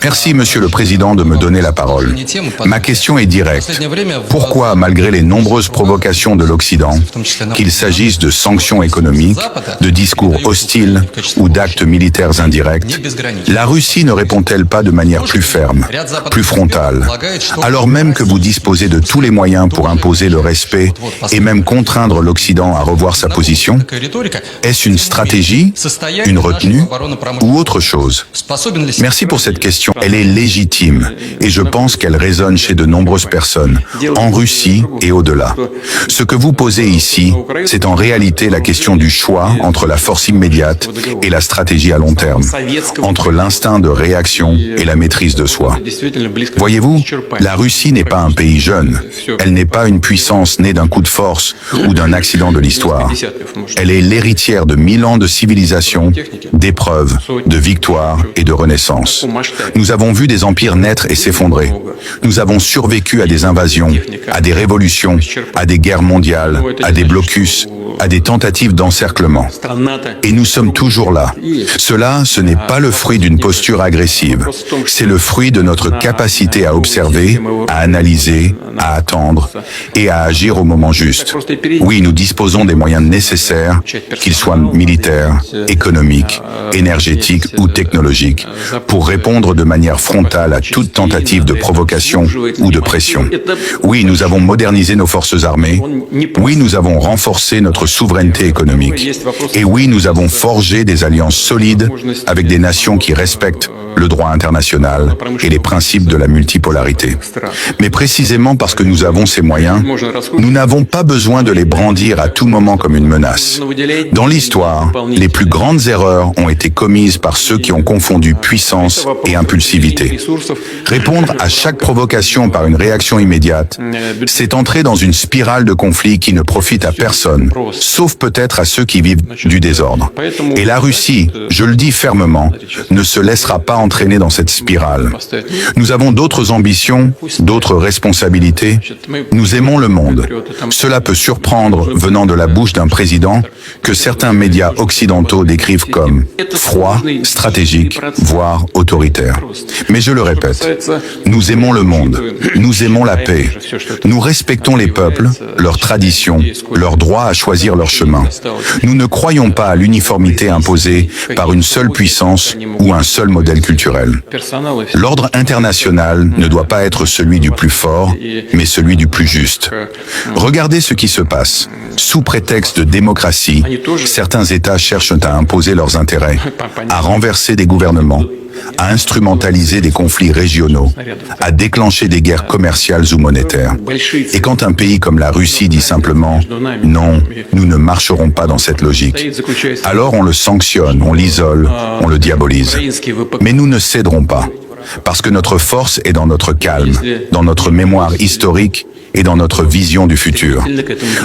Merci, Monsieur le Président, de me donner la parole. Ma question est directe. Pourquoi, malgré les nombreuses provocations de l'Occident, qu'il s'agisse de sanctions économiques, de discours hostiles ou d'actes militaires indirects, la Russie ne répond-elle pas de manière plus ferme, plus frontale, alors même que vous disposez de tous les moyens pour imposer le respect et même contraindre l'Occident à revoir sa position? Est-ce une stratégie, une retenue ou autre chose? Merci pour cette question. Elle est légitime et je pense qu'elle résonne chez de nombreuses personnes, en Russie et au-delà. Ce que vous posez ici, c'est en réalité la question du choix entre la force immédiate et la stratégie à long terme, entre l'instinct de réaction et la maîtrise de soi. Voyez-vous, la Russie n'est pas un pays jeune. Elle n'est pas une puissance née d'un coup de force ou d'un accident de l'histoire. Elle est l'héritière de 1000 ans de civilisation, d'épreuves, de victoires et de renaissance. Nous avons vu des empires naître et s'effondrer. Nous avons survécu à des invasions, à des révolutions, à des guerres mondiales, à des blocus, à des tentatives d'encerclement. Et nous sommes toujours là. Cela, ce n'est pas le fruit d'une posture agressive. C'est le fruit de notre capacité à observer, à analyser, à attendre et à agir au moment juste. Oui, nous disposons des moyens nécessaires, qu'ils soient militaires, économiques, énergétiques ou technologiques, pour répondre de manière frontale à toute tentative de provocation ou de pression. Oui, nous avons modernisé nos forces armées. Oui, nous avons renforcé notre souveraineté économique. Et oui, nous avons forgé des alliances solides avec des nations qui respectent le droit international et les principes de la multipolarité. Mais précisément parce que nous avons ces moyens, nous n'avons pas besoin de les brandir à tout moment comme une menace. Dans l'histoire, les plus grandes erreurs ont été commises par ceux qui ont confondu puissance et impulsivité. Répondre à chaque provocation par une réaction immédiate, c'est entrer dans une spirale de conflits qui ne profite à personne, sauf peut-être à ceux qui vivent du désordre. Et la Russie, je le dis fermement, ne se laissera pas entraîner dans cette spirale. Nous avons d'autres ambitions, d'autres responsabilités. Nous aimons le monde. Cela peut surprendre venant de la bouche d'un président que certains médias occidentaux décrivent comme froid, stratégique, voire autoritaire. Mais je le répète, nous aimons le monde, nous aimons la paix, nous respectons les peuples, leurs traditions, leur droit à choisir leur chemin. Nous ne croyons pas à l'uniformité imposée par une seule puissance ou un seul modèle culturel. L'ordre international ne doit pas être celui du plus fort, mais celui du plus juste. Regardez ce qui se passe. Sous prétexte de démocratie, certains États cherchent à imposer leurs intérêts, à renverser des gouvernements, à instrumentaliser des conflits régionaux, à déclencher des guerres commerciales ou monétaires. Et quand un pays comme la Russie dit simplement « non, nous ne marcherons pas dans cette logique », alors on le sanctionne, on l'isole, on le diabolise. Mais nous ne céderons pas, parce que notre force est dans notre calme, dans notre mémoire historique et dans notre vision du futur.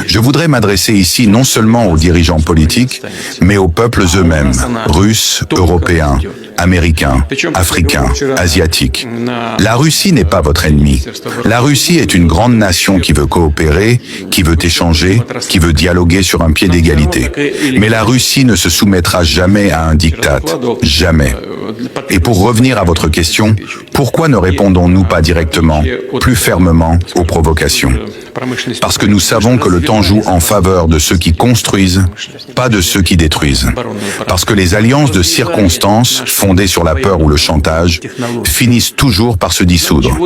Je voudrais m'adresser ici non seulement aux dirigeants politiques, mais aux peuples eux-mêmes, russes, européens, américains, africains, asiatiques. La Russie n'est pas votre ennemi. La Russie est une grande nation qui veut coopérer, qui veut échanger, qui veut dialoguer sur un pied d'égalité. Mais la Russie ne se soumettra jamais à un diktat. Jamais. Et pour revenir à votre question, pourquoi ne répondons-nous pas directement, plus fermement aux provocations? Parce que nous savons que le temps joue en faveur de ceux qui construisent, pas de ceux qui détruisent. Parce que les alliances de circonstances, fondées sur la peur ou le chantage, finissent toujours par se dissoudre.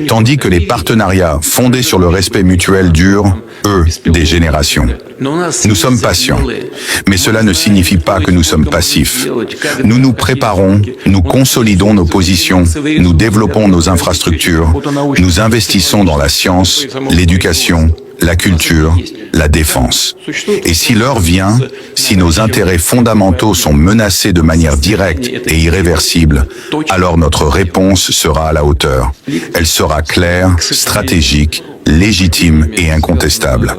Tandis que les partenariats fondés sur le respect mutuel durent, eux, des générations. Nous sommes patients, mais cela ne signifie pas que nous sommes passifs. Nous nous préparons, nous consolidons nos positions, nous développons nos infrastructures, nous investissons dans la science, l'éducation, la culture, la défense. Et si l'heure vient, si nos intérêts fondamentaux sont menacés de manière directe et irréversible, alors notre réponse sera à la hauteur. Elle sera claire, stratégique, légitime et incontestable.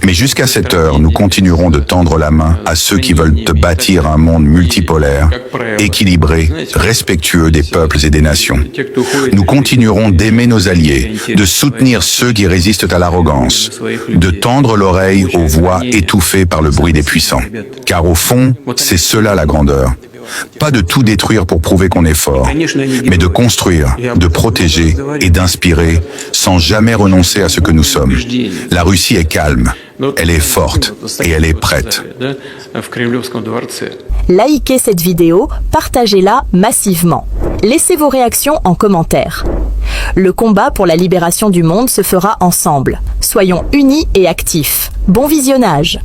Mais jusqu'à cette heure, nous continuerons de tendre la main à ceux qui veulent bâtir un monde multipolaire, équilibré, respectueux des peuples et des nations. Nous continuerons d'aimer nos alliés, de soutenir ceux qui résistent à l'arrogance, de tendre l'oreille aux voix étouffées par le bruit des puissants. Car au fond, c'est cela la grandeur. pas de tout détruire pour prouver qu'on est fort, mais de construire, de protéger et d'inspirer sans jamais renoncer à ce que nous sommes. La Russie est calme, elle est forte et elle est prête. Likez cette vidéo, partagez-la massivement. Laissez vos réactions en commentaire. Le combat pour la libération du monde se fera ensemble. Soyons unis et actifs. Bon visionnage!